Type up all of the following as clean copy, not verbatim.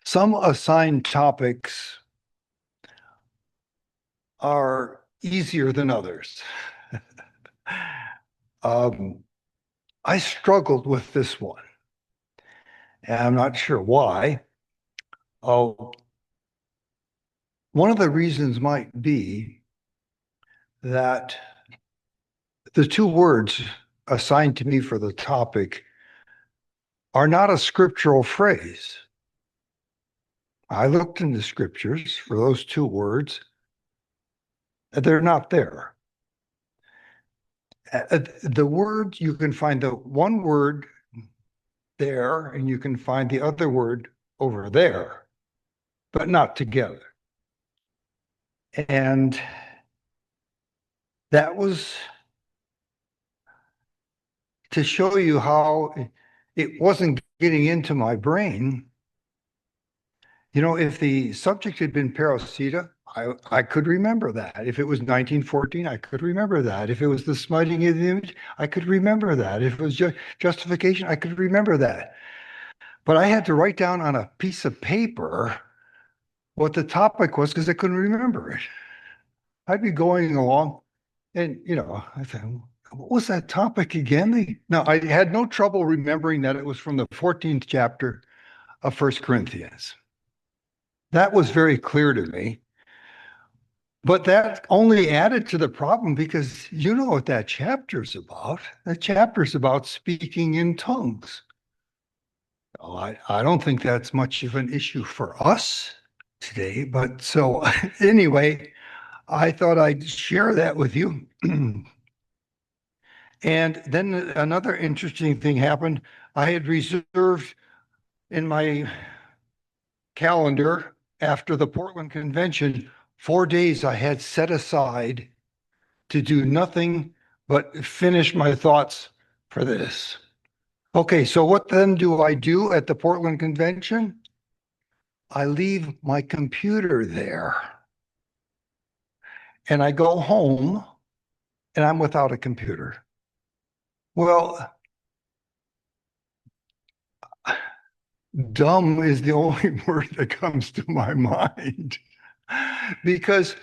Some assigned topics are easier than others. Um, I struggled with this one, and I'm not sure why. Oh, one of the reasons might be that the two words assigned to me for the topic are not a scriptural phrase. I looked in the scriptures for those two words, and they're not there. The word, you can find the one word there, and you can find the other word over there, but not together. And that was to show you how it wasn't getting into my brain. You know, if the subject had been Parasita, I could remember that. If it was 1914, I could remember that. If it was the smiting of the image, I could remember that. If it was justification, I could remember that. But I had to write down on a piece of paper what the topic was because I couldn't remember it. I'd be going along and, I thought, what was that topic again? No, I had no trouble remembering that it was from the 14th chapter of First Corinthians. That was very clear to me. But that only added to the problem because you know what that chapter's about. That chapter's about speaking in tongues. Oh, I don't think that's much of an issue for us today. But so anyway, I thought I'd share that with you. And then another interesting thing happened. I had reserved in my calendar after the Portland Convention 4 days I had set aside to do nothing but finish my thoughts for this. Okay, so what then do I do at the Portland Convention? I leave my computer there and I go home and I'm without a computer. Well, dumb is the only word that comes to my mind because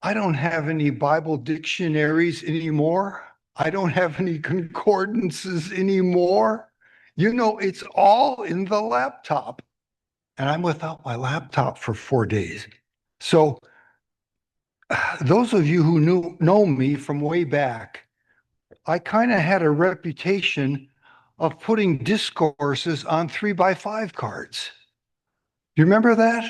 I don't have any Bible dictionaries anymore. I don't have any concordances anymore. You know, it's all in the laptop. And I'm without my laptop for 4 days. So those of you who know me from way back, I kind of had a reputation of putting discourses on 3x5 cards. You remember that?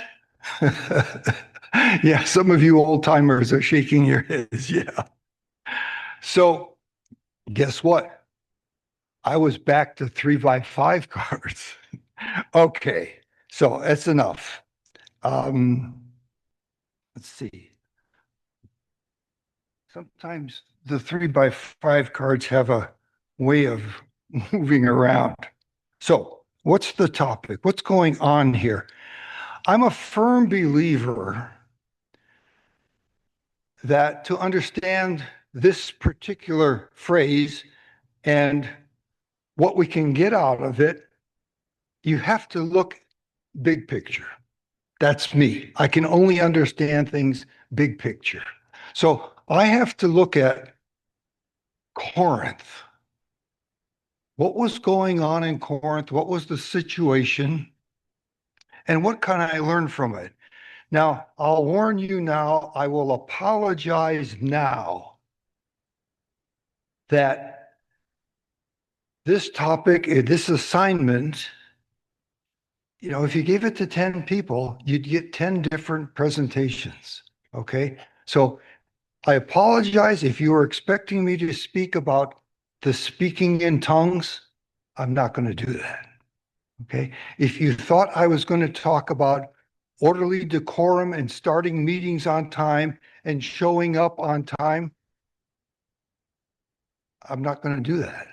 Yeah, some of you old timers are shaking your heads. Yeah. So guess what? I was back to 3x5 cards. Okay, so that's enough. Let's see. Sometimes the 3x5 cards have a way of moving around. So, what's the topic? What's going on here? I'm a firm believer that to understand this particular phrase and what we can get out of it, you have to look big picture. That's me. I can only understand things big picture. So I have to look at Corinth. What was going on in Corinth? What was the situation? And what can I learn from it? Now, I'll warn you now, I will apologize now that this topic, this assignment, if you gave it to 10 people, you'd get 10 different presentations. Okay. So I apologize if you were expecting me to speak about the speaking in tongues. I'm not going to do that. Okay. If you thought I was going to talk about orderly decorum and starting meetings on time and showing up on time, I'm not going to do that.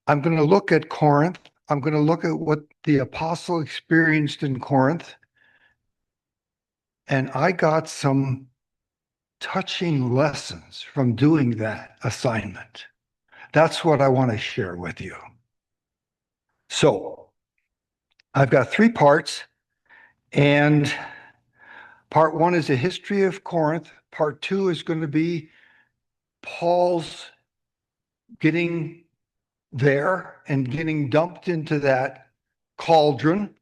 I'm going to look at Corinth. I'm going to look at what the apostle experienced in Corinth. And I got some touching lessons from doing that assignment. That's what I want to share with you. So I've got three parts, and part one is a history of Corinth. Part two is going to be Paul's getting there and getting dumped into that cauldron.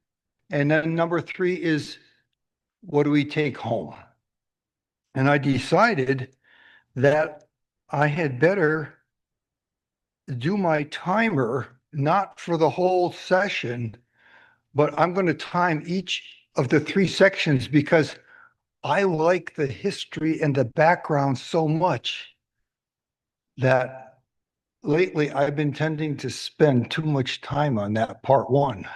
And then number three is, what do we take home? And I decided that I had better do my timer, not for the whole session, but I'm going to time each of the three sections because I like the history and the background so much that lately I've been tending to spend too much time on that part one.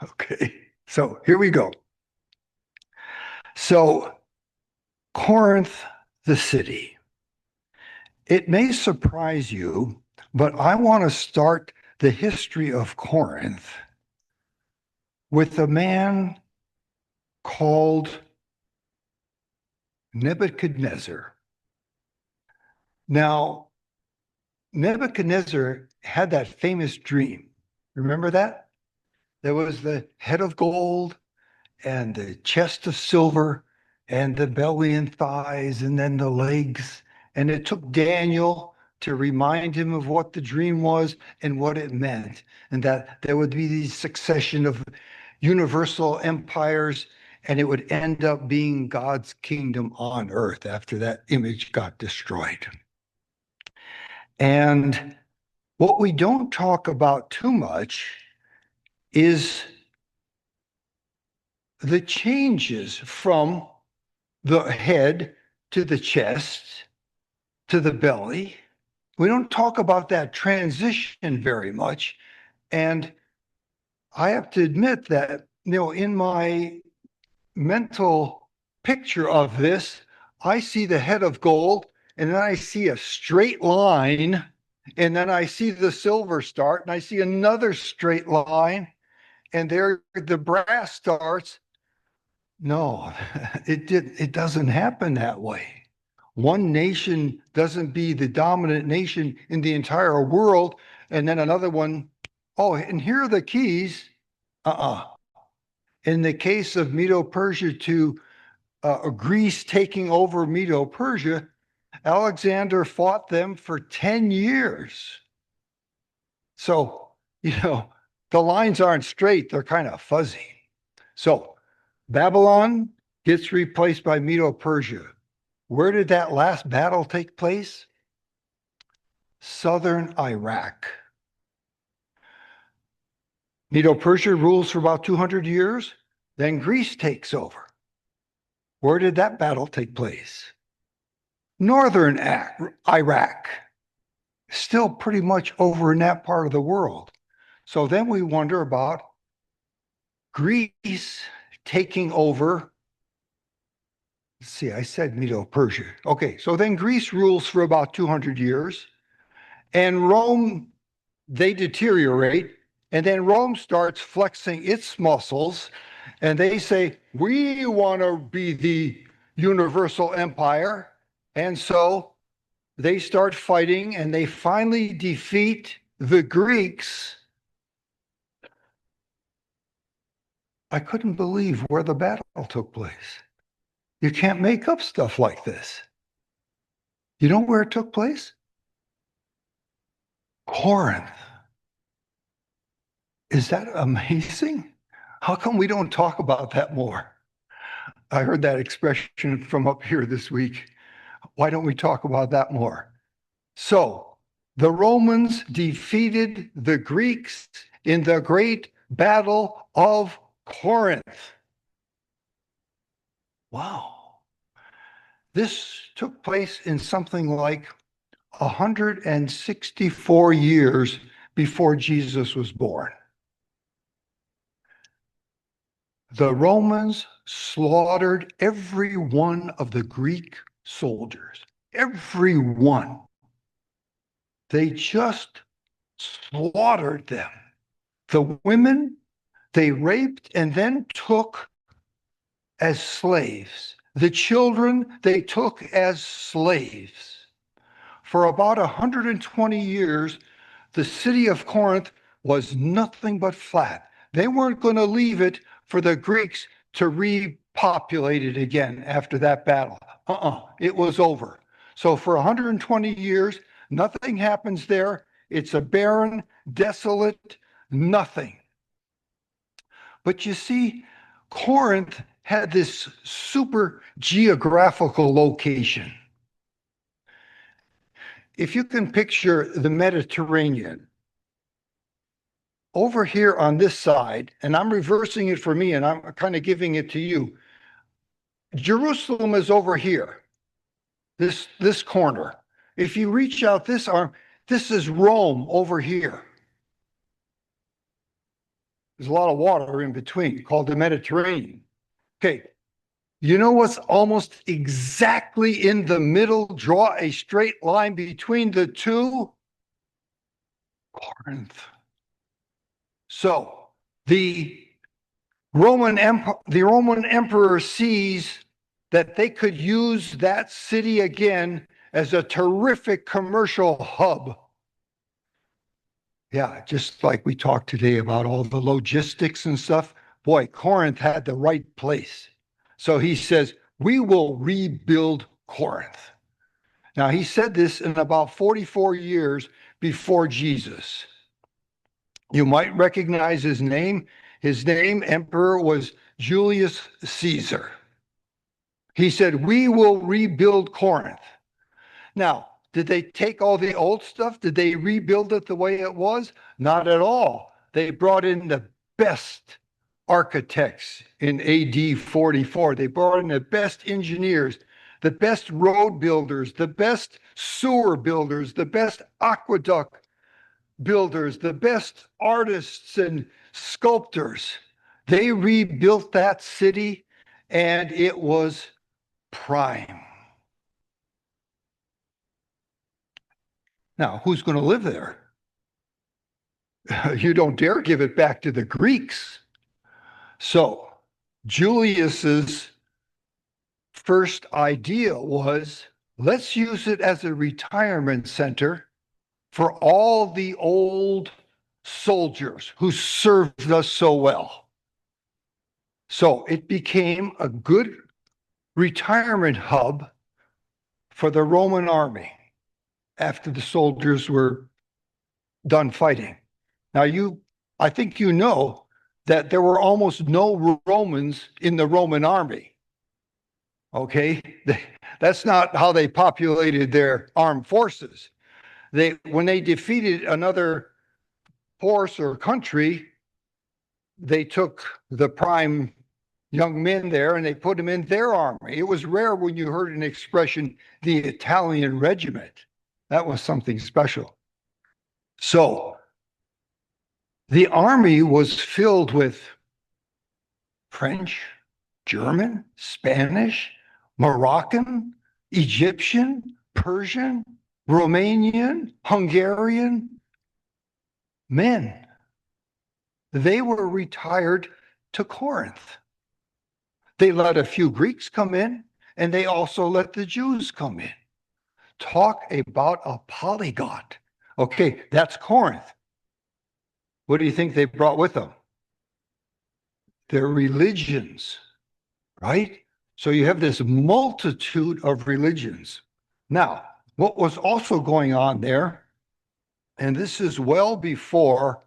Okay, so here we go. So, Corinth, the city. It may surprise you, but I want to start the history of Corinth with a man called Nebuchadnezzar. Now, Nebuchadnezzar had that famous dream. Remember that? There was the head of gold and the chest of silver and the belly and thighs and then the legs. And it took Daniel to remind him of what the dream was and what it meant, and that there would be this succession of universal empires, and it would end up being God's kingdom on earth after that image got destroyed. And what we don't talk about too much is the changes from the head to the chest to the belly. We don't talk about that transition very much. And I have to admit that, in my mental picture of this, I see the head of gold, and then I see a straight line, and then I see the silver start, and I see another straight line, and there the brass starts. No, it doesn't happen that way. One nation doesn't be the dominant nation in the entire world, and then another one, oh, and here are the keys. Uh-uh. In the case of Medo-Persia to Greece taking over Medo-Persia, Alexander fought them for 10 years. So, the lines aren't straight, they're kind of fuzzy. So, Babylon gets replaced by Medo-Persia. Where did that last battle take place? Southern Iraq. Medo-Persia rules for about 200 years. Then Greece takes over. Where did that battle take place? Northern Iraq. Still pretty much over in that part of the world. So then we wonder about Greece taking over. Let's see, I said Medo-Persia. Okay, so then Greece rules for about 200 years. And Rome, they deteriorate. And then Rome starts flexing its muscles. And they say, we want to be the universal empire. And so they start fighting, and they finally defeat the Greeks. I couldn't believe where the battle took place. You can't make up stuff like this. You know where it took place? Corinth. Is that amazing? How come we don't talk about that more? I heard that expression from up here this week. Why don't we talk about that more? So, the Romans defeated the Greeks in the great battle of Corinth. Wow. This took place in something like 164 years before Jesus was born. The Romans slaughtered every one of the Greek soldiers. Every one. They just slaughtered them. The women, they raped and then took as slaves. The children, they took as slaves. For about 120 years, the city of Corinth was nothing but flat. They weren't going to leave it for the Greeks to repopulate it again after that battle. It was over. So for 120 years, nothing happens there. It's a barren, desolate nothing. But you see, Corinth had this super geographical location. If you can picture the Mediterranean, over here on this side, and I'm reversing it for me and I'm kind of giving it to you. Jerusalem is over here, this corner. If you reach out this arm, this is Rome over here. There's a lot of water in between called the Mediterranean. Okay, you know what's almost exactly in the middle? Draw a straight line between the two. Corinth. So the Roman emperor sees that they could use that city again as a terrific commercial hub. Yeah, just like we talked today about all the logistics and stuff. Boy, Corinth had the right place. So he says, we will rebuild Corinth. Now, he said this in about 44 years before Jesus. You might recognize his name. His name, emperor, was Julius Caesar. He said, we will rebuild Corinth. Now, did they take all the old stuff? Did they rebuild it the way it was? Not at all. They brought in the best architects in AD 44. They brought in the best engineers, the best road builders, the best sewer builders, the best aqueduct builders, the best artists and sculptors. They rebuilt that city and it was prime. Now, who's going to live there? You don't dare give it back to the Greeks. So Julius's first idea was, let's use it as a retirement center for all the old soldiers who served us so well. So it became a good retirement hub for the Roman army after the soldiers were done fighting. Now, I think you know that there were almost no Romans in the Roman army. Okay? That's not how they populated their armed forces. When they defeated another force or country, they took the prime young men there and they put them in their army. It was rare when you heard an expression, the Italian regiment. That was something special. So the army was filled with French, German, Spanish, Moroccan, Egyptian, Persian, Romanian, Hungarian men. They were retired to Corinth. They let a few Greeks come in, and they also let the Jews come in. Talk about a polyglot. Okay, that's Corinth. What do you think they brought with them? Their religions, right? So you have this multitude of religions. Now, what was also going on there, and this is well before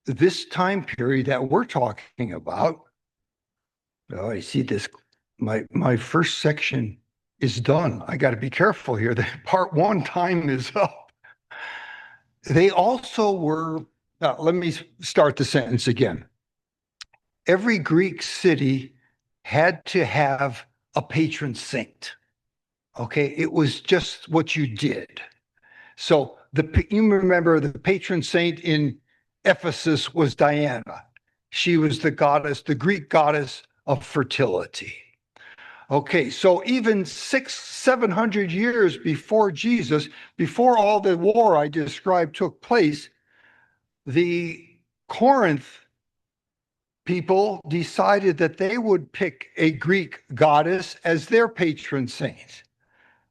this time period that we're talking about. Oh, I see this. My first section is done. I got to be careful here. The part one time is up. They also were, let me start the sentence again. Every Greek city had to have a patron saint. Okay, it was just what you did. So you remember the patron saint in Ephesus was Diana. She was the goddess, the Greek goddess of fertility. Okay, so even 600-700 years before Jesus, before all the war I described took place, the Corinth people decided that they would pick a Greek goddess as their patron saint.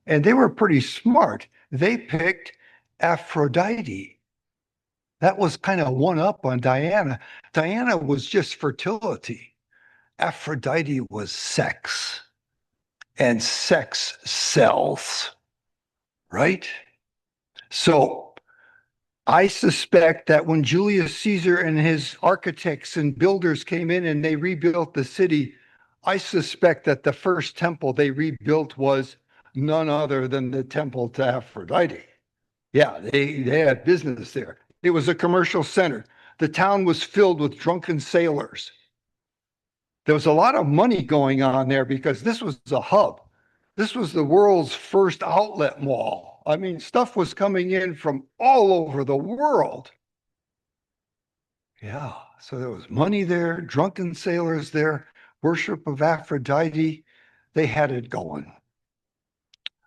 And they were pretty smart. They picked Aphrodite. That was kind of one up on Diana. Diana was just fertility. Aphrodite was sex, and sex sells, right? So I suspect that when Julius Caesar and his architects and builders came in and they rebuilt the city, I suspect that the first temple they rebuilt was none other than the temple to Aphrodite. Yeah, they had business there. It was a commercial center. The town was filled with drunken sailors. There was a lot of money going on there because this was a hub. This was the world's first outlet mall. I mean, stuff was coming in from all over the world. Yeah, so there was money there, drunken sailors there, worship of Aphrodite. They had it going.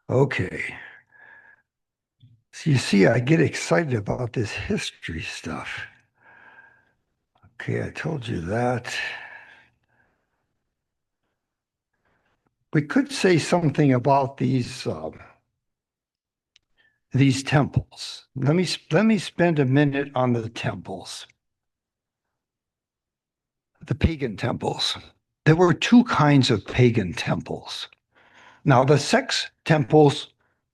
Okay. So you see, I get excited about this history stuff. Okay, I told you that. We could say something about these temples. Let me spend a minute on the temples, the pagan temples. There were two kinds of pagan temples. Now, the sex temples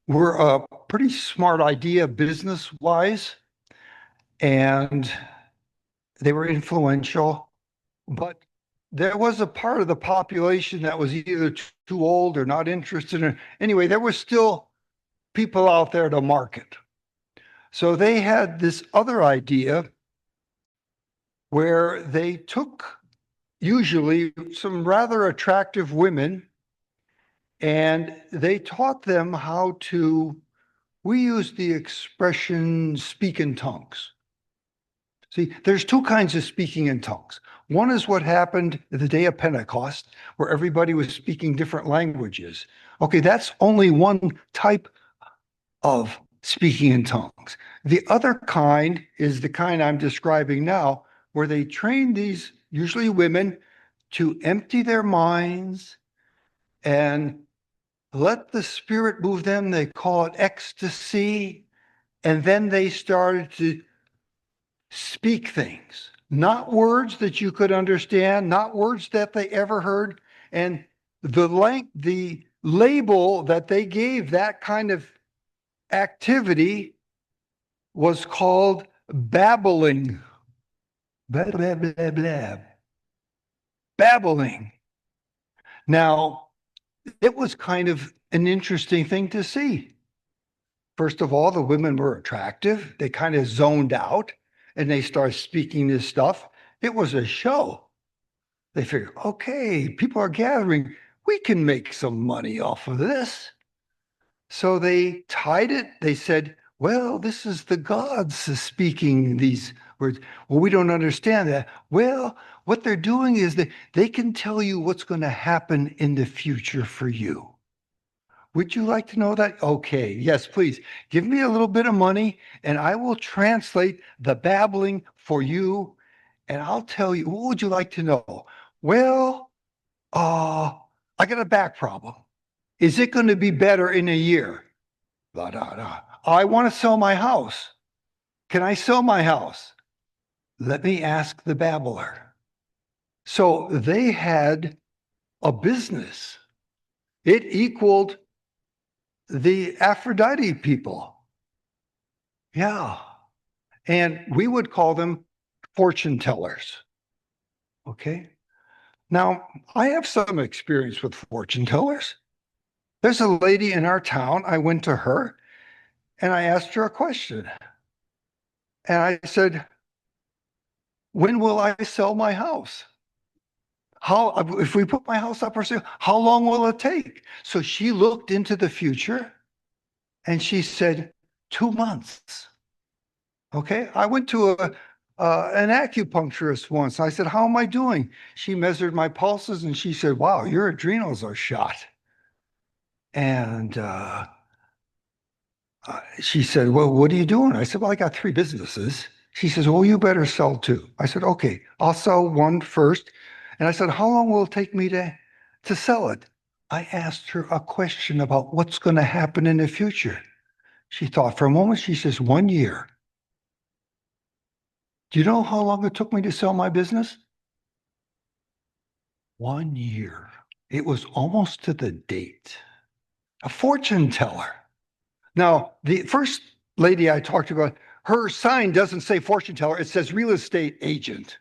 were a pretty smart idea business-wise, and they were influential, but there was a part of the population that was either too old or not interested in. Anyway, there were still people out there to market. So they had this other idea where they took usually some rather attractive women and they taught them how to, we use the expression speak in tongues. See, there's two kinds of speaking in tongues. One is what happened the day of Pentecost, where everybody was speaking different languages. Okay, that's only one type of speaking in tongues. The other kind is the kind I'm describing now, where they train these, usually women, to empty their minds and let the Spirit move them. They call it ecstasy. And then they started to speak things, not words that you could understand, not words that they ever heard. And the label that they gave that kind of activity was called babbling. Blah, blah, blah, blah. Babbling. Now, it was kind of an interesting thing to see. First of all, the women were attractive. They kind of zoned out and they started speaking this stuff. It was a show. They figured, okay, people are gathering. We can make some money off of this. So they tied it. They said, well, this is the gods speaking these words. Well, we don't understand that. Well, what they're doing is that they can tell you what's going to happen in the future for you. Would you like to know that? Okay, yes, please. Give me a little bit of money and I will translate the babbling for you. And I'll tell you, what would you like to know? Well, I got a back problem. Is it going to be better in a year? Blah, blah, blah. I want to sell my house. Can I sell my house? Let me ask the babbler. So they had a business. It equaled the Aphrodite people. Yeah. And we would call them fortune tellers. Okay. Now, I have some experience with fortune tellers. There's a lady in our town. I went to her and I asked her a question. And I said, when will I sell my house? If we put my house up for sale, how long will it take? So she looked into the future and she said, 2 months. Okay. I went to an acupuncturist once. I said, how am I doing? She measured my pulses and she said, wow, your adrenals are shot. And she said, well, what are you doing? I said, well, I got 3 businesses. She says, well, you better sell 2. I said, okay, I'll sell one first. And I said, how long will it take me to sell it? I asked her a question about what's going to happen in the future. She thought for a moment. She says, 1 year. Do you know how long it took me to sell my business? 1 year. It was almost to the date. A fortune teller. Now, the first lady I talked about, her sign doesn't say fortune teller, it says real estate agent.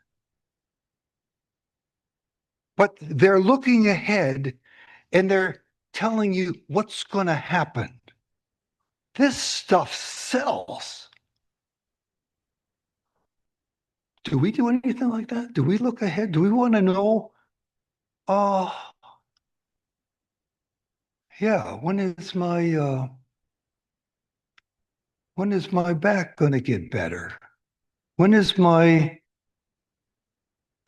But they're looking ahead and they're telling you what's going to happen. This stuff sells. Do we do anything like that? Do we look ahead? Do we want to know? Oh, yeah, when is my back going to get better? When is my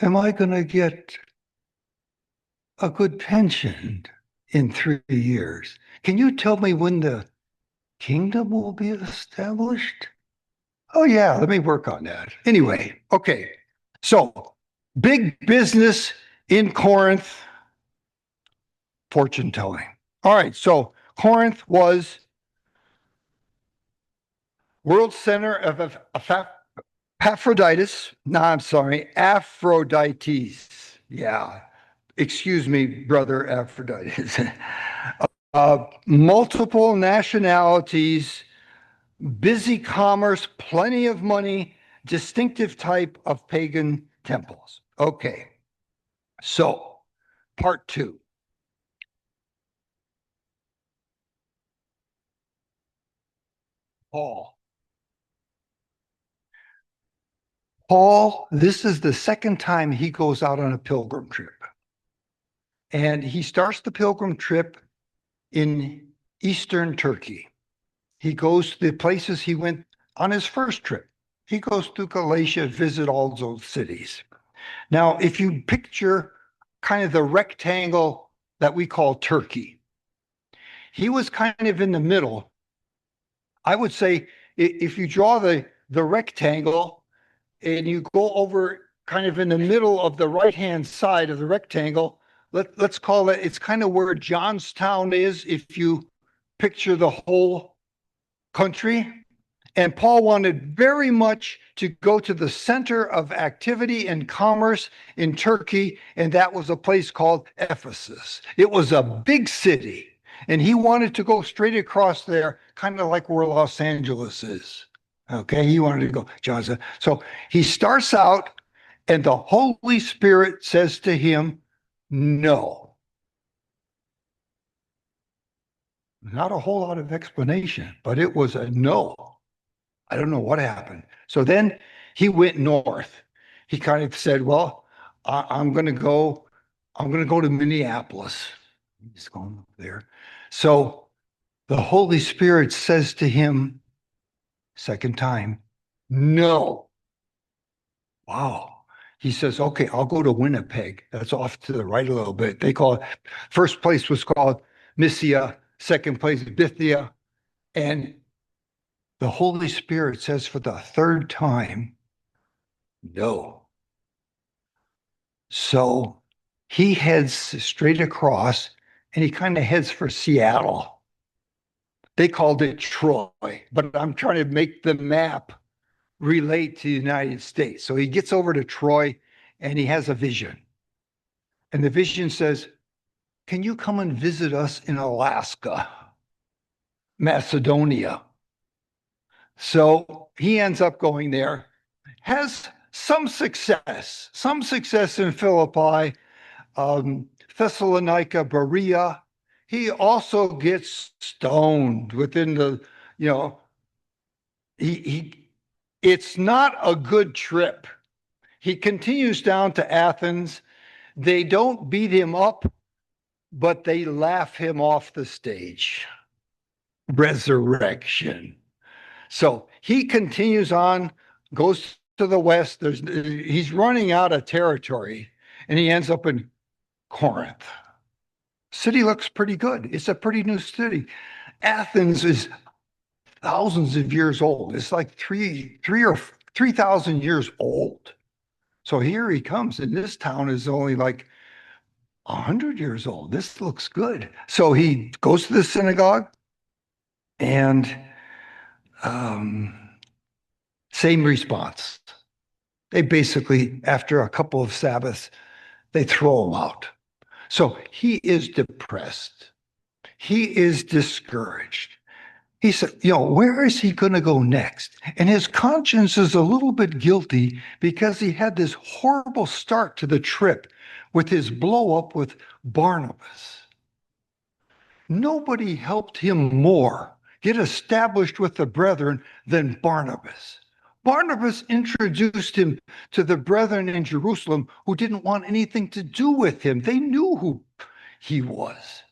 am I going to get a good pension in 3 years? Can you tell me when the kingdom will be established? Oh, yeah, let me work on that. Anyway, okay. So, big business in Corinth, fortune telling. All right, so Corinth was world center of Epaphroditus. No, I'm sorry, Aphrodites. Yeah, excuse me, brother Aphroditus. Multiple nationalities, busy commerce, plenty of money, distinctive type of pagan temples. Okay, so part two. Paul. Paul, this is the second time he goes out on a pilgrim trip. And he starts the pilgrim trip in eastern Turkey. He goes to the places he went on his first trip. He goes to Galatia, visit all those cities. Now, if you picture kind of the rectangle that we call Turkey, he was kind of in the middle. I would say if you draw the rectangle and you go over kind of in the middle of the right-hand side of the rectangle, let's call it, it's kind of where Johnstown is if you picture the whole country. And Paul wanted very much to go to the center of activity and commerce in Turkey, and that was a place called Ephesus. It was a big city, and he wanted to go straight across there, kind of like where Los Angeles is. Okay, he wanted to go, Johnson. So he starts out, and the Holy Spirit says to him, no. Not a whole lot of explanation, but it was a no. I don't know what happened. So then he went north. He kind of said, well, I'm going to go, to Minneapolis. He's going up there. So the Holy Spirit says to him, second time, no. Wow. He says, okay, I'll go to Winnipeg. That's off to the right a little bit. They call it, first place was called Mysia, second place Bithynia. And the Holy Spirit says for the third time, no. So he heads straight across and he kind of heads for Seattle. They called it Troy, but I'm trying to make the map relate to the United States. So he gets over to Troy and he has a vision. And the vision says, can you come and visit us in Alaska, Macedonia? So he ends up going there, has some success in Philippi, Thessalonica, Berea. He also gets stoned within the, you know, it's not a good trip. He continues down to Athens. They don't beat him up, but they laugh him off the stage. Resurrection. So he continues on, goes to the west. He's running out of territory, and he ends up in Corinth. City looks pretty good. It's a pretty new city. Athens is thousands of years old. It's like 3,000 years old. So here he comes, and this town is only like 100 years old. This looks good. So he goes to the synagogue, and same response. They basically, after a couple of Sabbaths, they throw him out. So he is depressed. He is discouraged. He said, where is he going to go next? And his conscience is a little bit guilty because he had this horrible start to the trip with his blow up with Barnabas. Nobody helped him more get established with the brethren than Barnabas. Barnabas introduced him to the brethren in Jerusalem who didn't want anything to do with him. They knew who he was.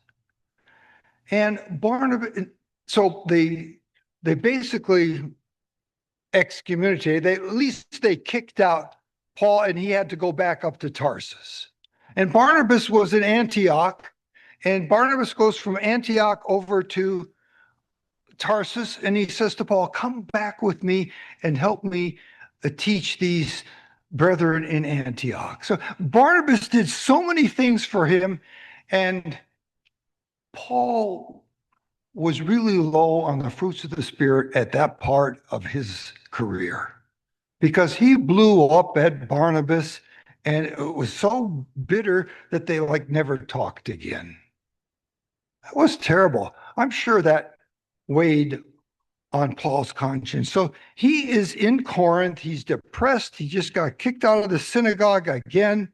And Barnabas, so they basically excommunicated, at least they kicked out Paul, and he had to go back up to Tarsus. And Barnabas was in Antioch, and Barnabas goes from Antioch over to Tarsus, and he says to Paul, come back with me and help me teach these brethren in Antioch. So Barnabas did so many things for him, and Paul was really low on the fruits of the Spirit at that part of his career because he blew up at Barnabas, and it was so bitter that they never talked again. That was terrible. I'm sure that weighed on Paul's conscience. So he is in Corinth. He's depressed. He just got kicked out of the synagogue again.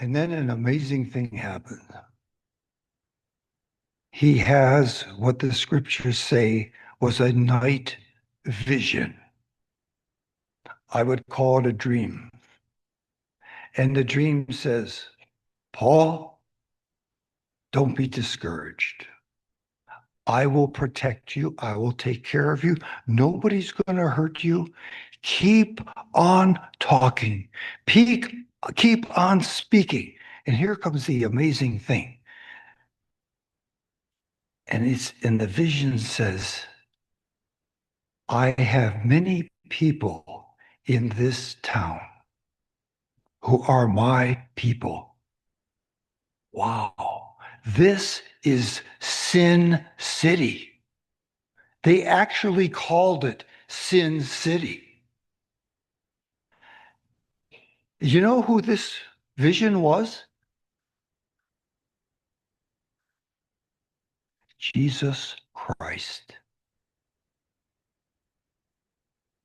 And then an amazing thing happened. He has what the scriptures say was a night vision. I would call it a dream. And the dream says, Paul, don't be discouraged. I will protect you. I will take care of you. Nobody's going to hurt you. Keep on talking. Keep on speaking. And here comes the amazing thing. And the vision says, I have many people in this town who are my people. Wow. This is Sin City. They actually called it Sin City. You know who this vision was? Jesus Christ.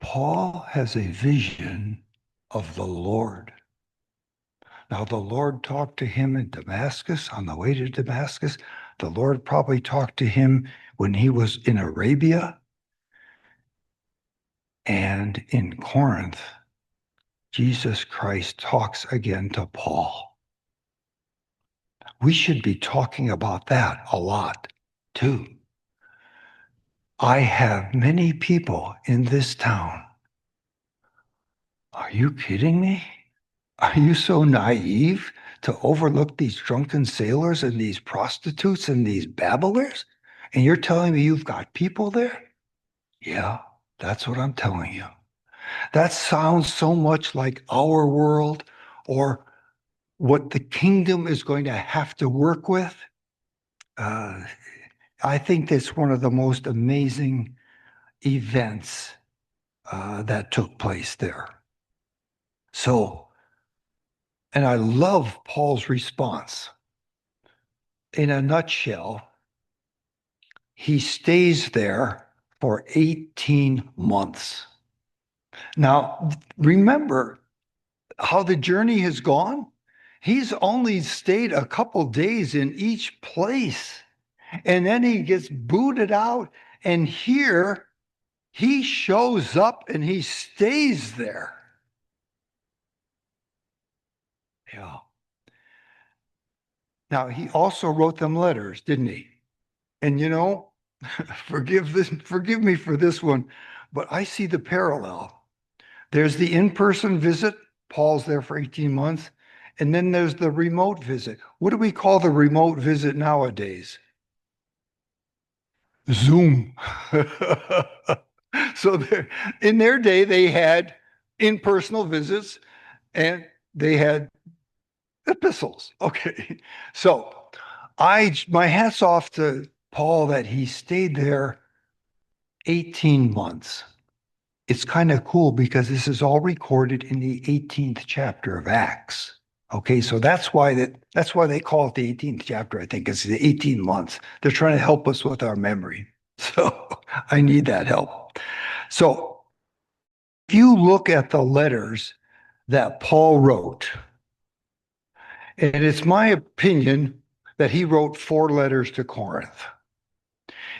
Paul has a vision of the Lord. Now, the Lord talked to him in Damascus, on the way to Damascus. The Lord probably talked to him when he was in Arabia. And in Corinth, Jesus Christ talks again to Paul. We should be talking about that a lot, too. I have many people in this town. Are you kidding me? Are you so naive to overlook these drunken sailors and these prostitutes and these babblers? And you're telling me you've got people there? Yeah, that's what I'm telling you. That sounds so much like our world or what the kingdom is going to have to work with. I think that's one of the most amazing events that took place there. So, and I love Paul's response. In a nutshell, he stays there for 18 months. Now, remember how the journey has gone? He's only stayed a couple days in each place, and then he gets booted out, and here he shows up and he stays there. Yeah. Now, he also wrote them letters, didn't he? And forgive me for this one, but I see the parallel. There's the in-person visit. Paul's there for 18 months. And then there's the remote visit. What do we call the remote visit nowadays? Zoom. So in their day, they had in-personal visits and they had epistles. Okay. So my hat's off to Paul that he stayed there 18 months. it's kind of cool because this is all recorded in the 18th chapter of Acts. Okay, so that's why they call it the 18th chapter, I think. It's the 18 months. They're trying to help us with our memory. So I need that help. So if you look at the letters that Paul wrote, and it's my opinion that he wrote 4 letters to Corinth.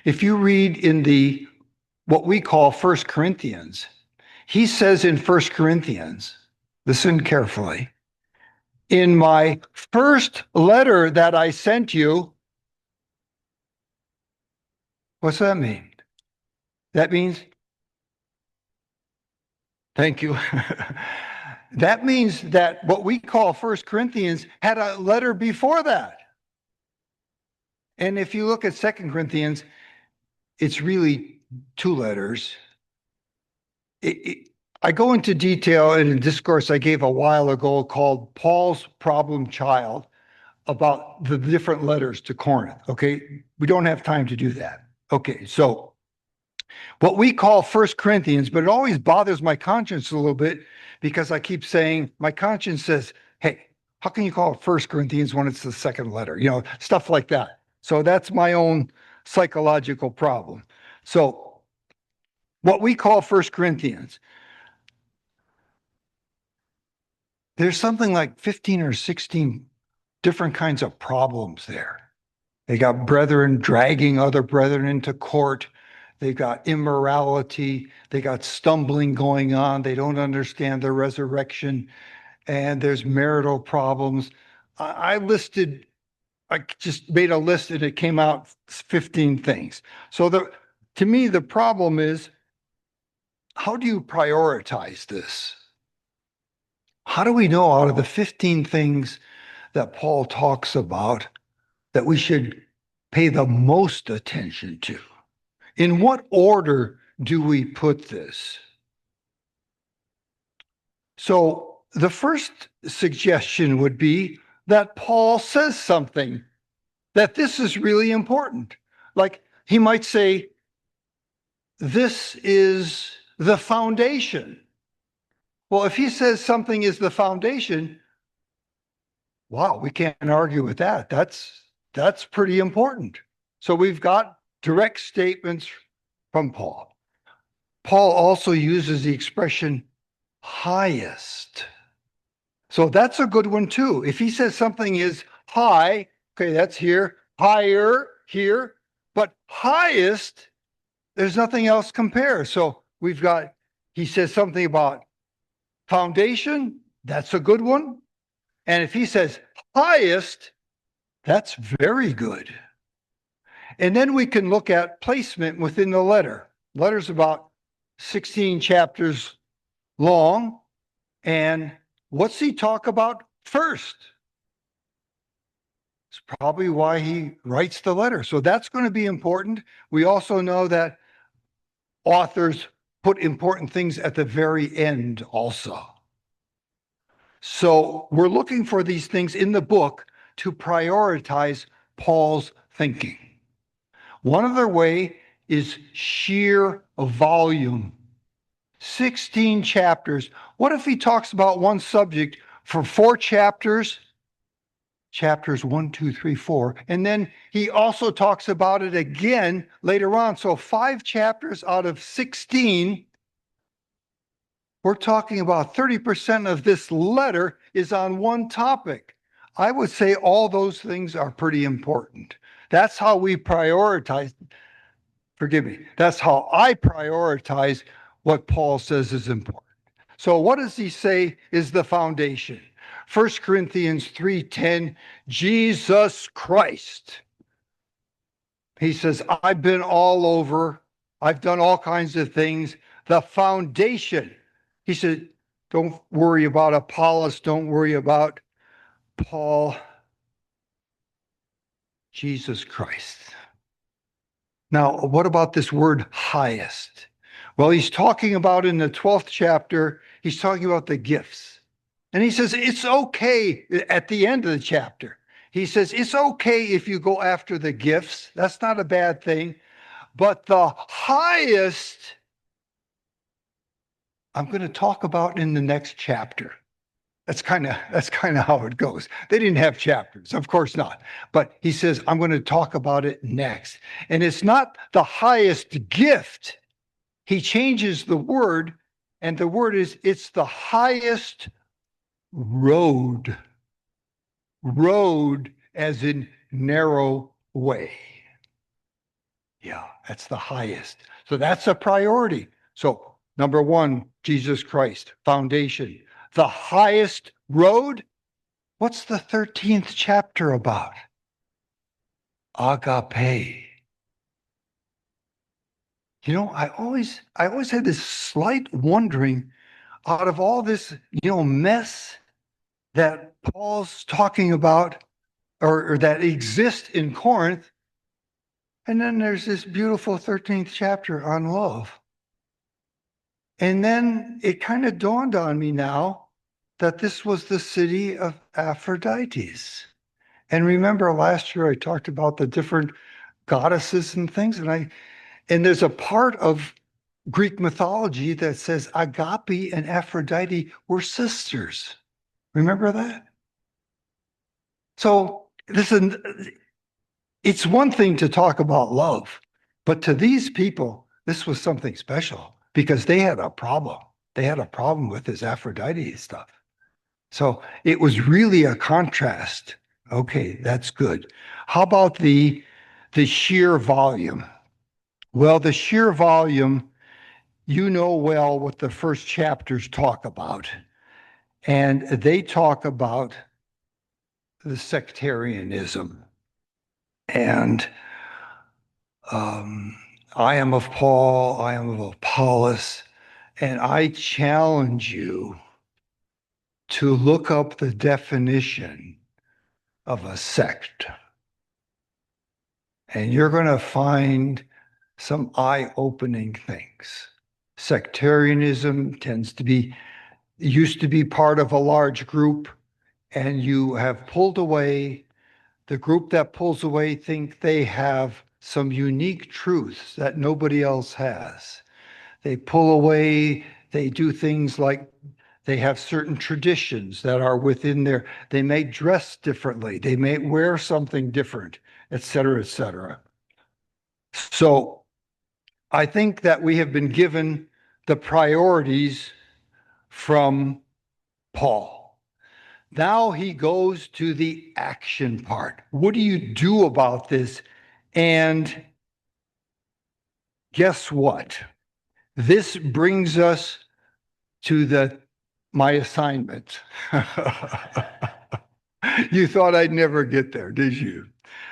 If you read in the what we call First Corinthians, he says in First Corinthians, listen carefully, in my first letter that I sent you, what's that mean? That means, thank you. That means that what we call First Corinthians had a letter before that. And if you look at Second Corinthians, it's really 2 letters. I go into detail in a discourse I gave a while ago called Paul's Problem Child about the different letters to Corinth. Okay, we don't have time to do that. Okay, so what we call First Corinthians, but it always bothers my conscience a little bit because I keep saying, my conscience says, hey, how can you call it First Corinthians when it's the second letter? You know, stuff like that. So that's my own psychological problem. So what we call First Corinthians, there's something like 15 or 16 different kinds of problems there. They got brethren dragging other brethren into court. They got immorality. They got stumbling going on. They don't understand the resurrection. And there's marital problems. I just made a list and it came out 15 things. So to me, the problem is, how do you prioritize this? How do we know out of the 15 things that Paul talks about that we should pay the most attention to? In what order do we put this? So the first suggestion would be that Paul says something that this is really important. Like he might say, this is the foundation. Well, if he says something is the foundation, wow, we can't argue with that. That's pretty important. So we've got direct statements from Paul. Paul also uses the expression highest. So that's a good one too. If he says something is high, okay, that's here, higher here, but highest, there's nothing else compare. So he says something about foundation, that's a good one. And if he says highest, that's very good. And then we can look at placement within the letter. Letter's about 16 chapters long. And what's he talk about first? It's probably why he writes the letter. So that's going to be important. We also know that authors put important things at the very end also. So we're looking for these things in the book to prioritize Paul's thinking. One other way is sheer volume. 16 chapters. What if he talks about one subject for 4 chapters? Chapters 1, 2, 3, 4. And then he also talks about it again later on. So 5 chapters out of 16. We're talking about 30% of this letter is on one topic. I would say all those things are pretty important. That's how we prioritize. Forgive me. That's how I prioritize what Paul says is important. So what does he say is the foundation? 1 Corinthians 3:10, Jesus Christ. He says, I've been all over. I've done all kinds of things. The foundation. He said, don't worry about Apollos. Don't worry about Paul. Jesus Christ. Now, what about this word highest? Well, he's talking about in the 12th chapter, he's talking about the gifts. And he says, it's okay at the end of the chapter. He says, it's okay if you go after the gifts. That's not a bad thing. But the highest I'm going to talk about in the next chapter. That's kind of how it goes. They didn't have chapters, of course not. But he says, I'm going to talk about it next. And it's not the highest gift. He changes the word, and the word is it's the highest road. Road as in narrow way. Yeah, that's the highest. So that's a priority. So number one, Jesus Christ, foundation. The highest road. What's the 13th chapter about? Agape. You know, I always had this slight wondering out of all this, mess that Paul's talking about or that exists in Corinth. And then there's this beautiful 13th chapter on love. And then it kind of dawned on me now that this was the city of Aphrodites. And remember last year I talked about the different goddesses and things, and there's a part of Greek mythology that says Agape and Aphrodite were sisters. Remember that? So it's one thing to talk about love, but to these people, this was something special because they had a problem. They had a problem with this Aphrodite stuff. So it was really a contrast. Okay, that's good. How about the sheer volume? Well, the sheer volume, you know well what the first chapters talk about. And they talk about the sectarianism. And I am of Paul, I am of Apollos, and I challenge you to look up the definition of a sect. And you're going to find some eye-opening things. Sectarianism used to be part of a large group, and you have pulled away. The group that pulls away think they have some unique truths that nobody else has. They pull away, they do things like they have certain traditions that are within there. They may dress differently, they may wear something different, et cetera, et cetera. So I think that we have been given the priorities from Paul. Now he goes to the action part. What do you do about this? And guess what? This brings us to my assignment. You thought I'd never get there, did you?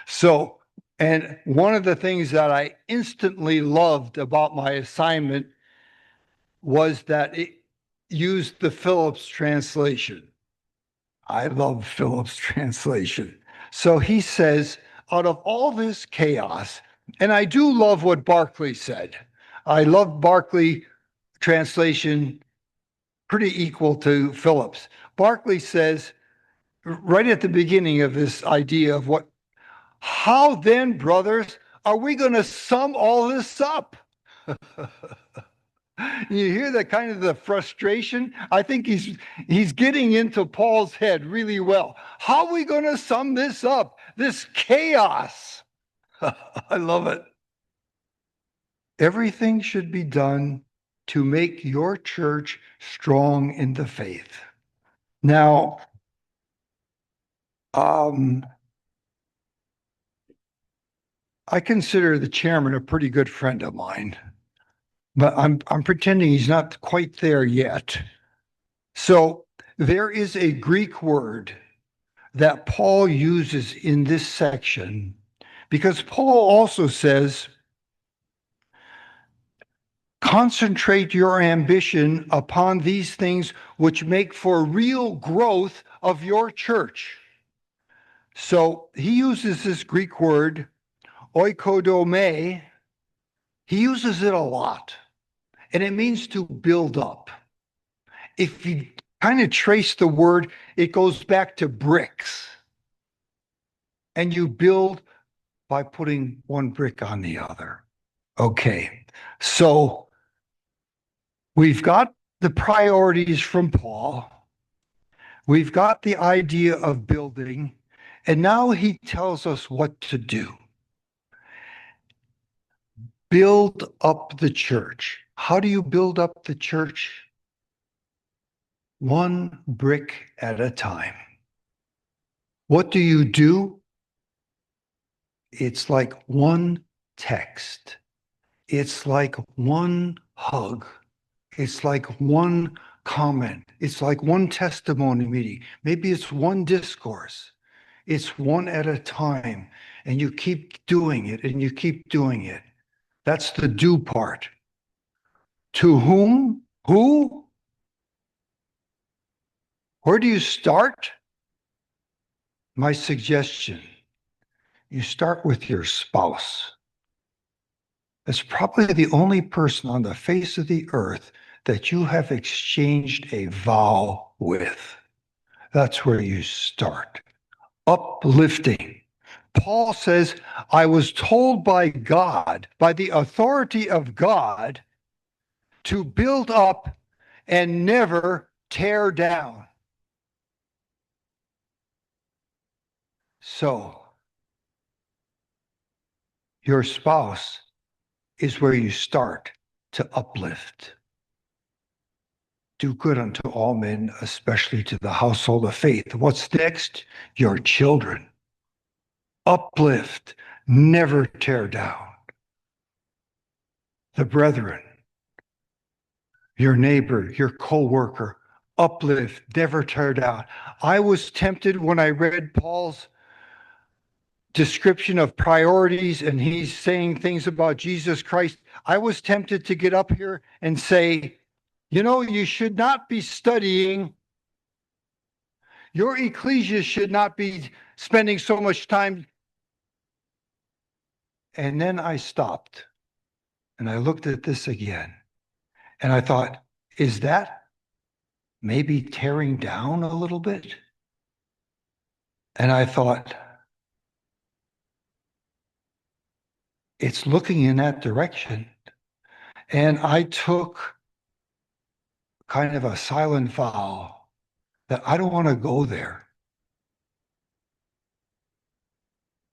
So, and one of the things that I instantly loved about my assignment was that it used the Phillips translation. I love Phillips translation. So he says, out of all this chaos, and I do love what Barclay said. I love Barclay translation pretty equal to Phillips. Barclay says, right at the beginning of this idea of how then, brothers, are we going to sum all this up? You hear that kind of the frustration? I think he's getting into Paul's head really well. How are we going to sum this up? This chaos. I love it. Everything should be done to make your church strong in the faith. Now, I consider the chairman a pretty good friend of mine, but I'm pretending he's not quite there yet. So there is a Greek word that Paul uses in this section because Paul also says, concentrate your ambition upon these things which make for real growth of your church. So he uses this Greek word, oikodome. He uses it a lot, and it means to build up. If you kind of trace the word, it goes back to bricks. And you build by putting one brick on the other. Okay, so we've got the priorities from Paul. We've got the idea of building, and now he tells us what to do. Build up the church. How do you build up the church? One brick at a time. What do you do? It's like one text. It's like one hug. It's like one comment. It's like one testimony meeting. Maybe it's one discourse. It's one at a time. And you keep doing it and you keep doing it. That's the do part. To whom? Who? Where do you start? My suggestion, you start with your spouse. It's probably the only person on the face of the earth that you have exchanged a vow with. That's where you start. Uplifting. Paul says, I was told by God, by the authority of God, to build up and never tear down. So, your spouse is where you start to uplift. Do good unto all men, especially to the household of faith. What's next? Your children. Uplift, never tear down. The brethren, your neighbor, your co-worker, uplift, never tear down. I was tempted when I read Paul's description of priorities and he's saying things about Jesus Christ. I was tempted to get up here and say, you know, you should not be studying. Your ecclesia should not be spending so much time. And then I stopped and I looked at this again and I thought, is that maybe tearing down a little bit? And I thought, it's looking in that direction. And I took kind of a silent vow that I don't want to go there.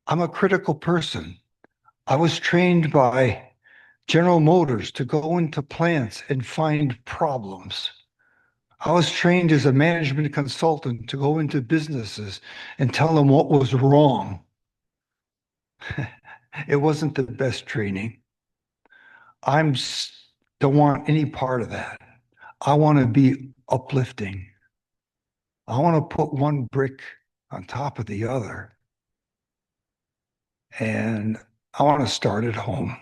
I'm a critical person. I was trained by General Motors to go into plants and find problems. I was trained as a management consultant to go into businesses and tell them what was wrong. It wasn't the best training. I don't want any part of that. I want to be uplifting. I want to put one brick on top of the other. And I want to start at home.